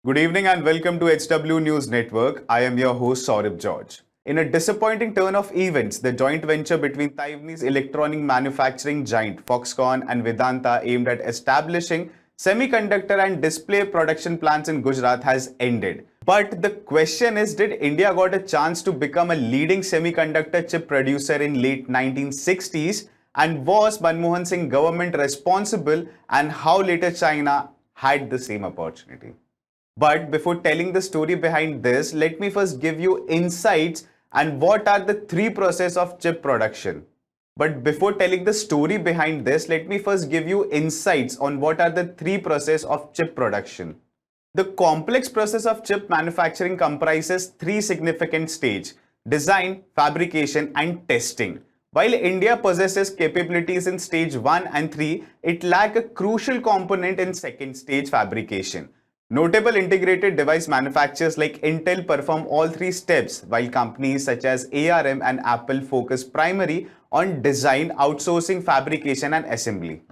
Good evening and welcome to HW News Network. I am your host Saurabh George. In a disappointing turn of events, the joint venture between Taiwanese electronic manufacturing giant Foxconn and Vedanta aimed at establishing semiconductor and display production plants in Gujarat has ended. But the question is, did India got a chance to become a leading semiconductor chip producer in late 1960s? And was Manmohan Singh government responsible, and how later China had the same opportunity? But before telling the story behind this, let me first give you insights and what are the three processes of chip production. But before telling the story behind this, let me first give you insights on what are the three processes of chip production. The complex process of chip manufacturing comprises three significant stages: design, fabrication, and testing. While India possesses capabilities in stage 1 and 3, it lacks a crucial component in second stage, fabrication. Notable integrated device manufacturers like Intel perform all three steps, while companies such as ARM and Apple focus primarily on design, outsourcing, fabrication, and assembly.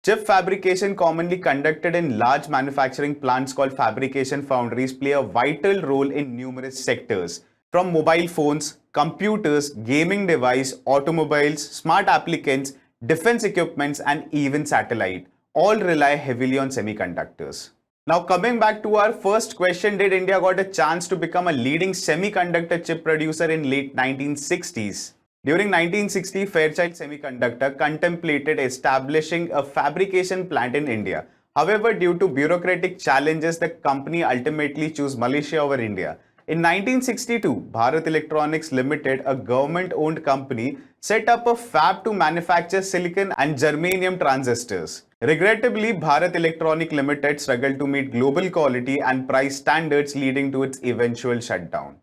Chip fabrication, commonly conducted in large manufacturing plants called fabrication foundries, play a vital role in numerous sectors, from mobile phones, computers, gaming devices, automobiles, smart applicants, defense equipments, and even satellite. All rely heavily on semiconductors. Now coming back to our first question, did India got a chance to become a leading semiconductor chip producer in late 1960s? During 1960, Fairchild Semiconductor contemplated establishing a fabrication plant in India. However, due to bureaucratic challenges, the company ultimately chose Malaysia over India. In 1962, Bharat Electronics Limited, a government-owned company, set up a fab to manufacture silicon and germanium transistors. Regrettably, Bharat Electronics Limited struggled to meet global quality and price standards, leading to its eventual shutdown.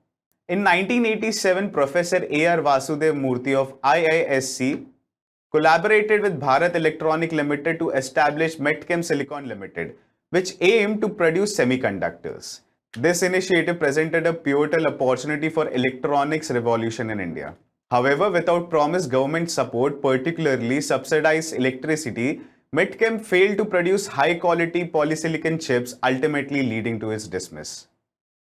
In 1987, Professor A.R. Vasudev Murthy of IISc collaborated with Bharat Electronics Limited to establish Metcam Silicon Limited, which aimed to produce semiconductors. This initiative presented a pivotal opportunity for electronics revolution in India. However, without promised government support, particularly subsidized electricity, Metcam failed to produce high-quality polysilicon chips, ultimately leading to its dismiss.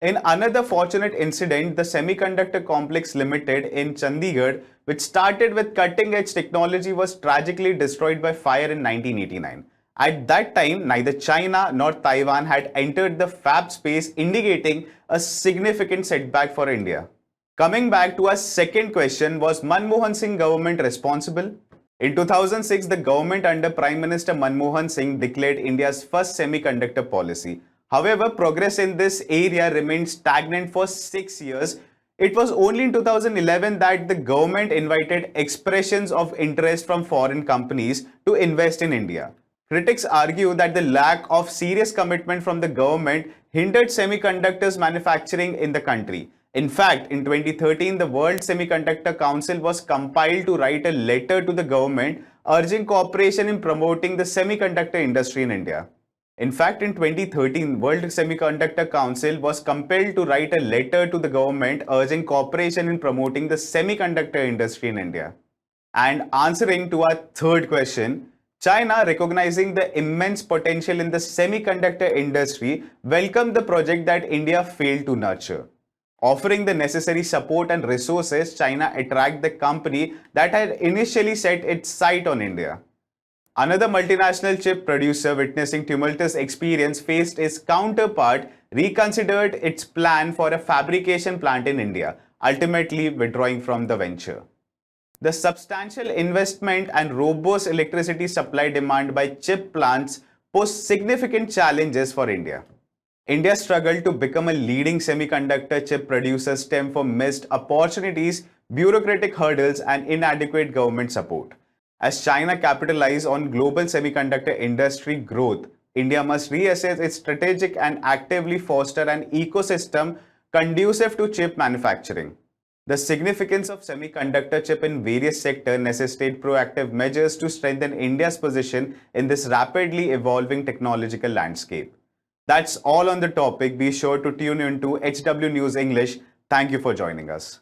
In another fortunate incident, the Semiconductor Complex Limited in Chandigarh, which started with cutting-edge technology, was tragically destroyed by fire in 1989. At that time, neither China nor Taiwan had entered the fab space, indicating a significant setback for India. Coming back to our second question, was Manmohan Singh government responsible? In 2006, the government under Prime Minister Manmohan Singh declared India's first semiconductor policy. However, progress in this area remained stagnant for 6 years. It was only in 2011 that the government invited expressions of interest from foreign companies to invest in India. Critics argue that the lack of serious commitment from the government hindered semiconductors manufacturing in the country. In fact, in 2013, the World Semiconductor Council was compelled to write a letter to the government urging cooperation in promoting the semiconductor industry in India. In fact, in 2013, World Semiconductor Council was compelled to write a letter to the government urging cooperation in promoting the semiconductor industry in India. And answering to our third question, China, recognizing the immense potential in the semiconductor industry, welcomed the project that India failed to nurture. Offering the necessary support and resources, China attracted the company that had initially set its sight on India. Another multinational chip producer, witnessing tumultuous experience, faced its counterpart, reconsidered its plan for a fabrication plant in India, ultimately withdrawing from the venture. The substantial investment and robust electricity supply demand by chip plants pose significant challenges for India. India's struggle to become a leading semiconductor chip producer stem from missed opportunities, bureaucratic hurdles, and inadequate government support. As China capitalizes on global semiconductor industry growth, India must reassess its strategic and actively foster an ecosystem conducive to chip manufacturing. The significance of semiconductor chip in various sectors necessitate proactive measures to strengthen India's position in this rapidly evolving technological landscape. That's all on the topic. Be sure to tune in to HW News English. Thank you for joining us.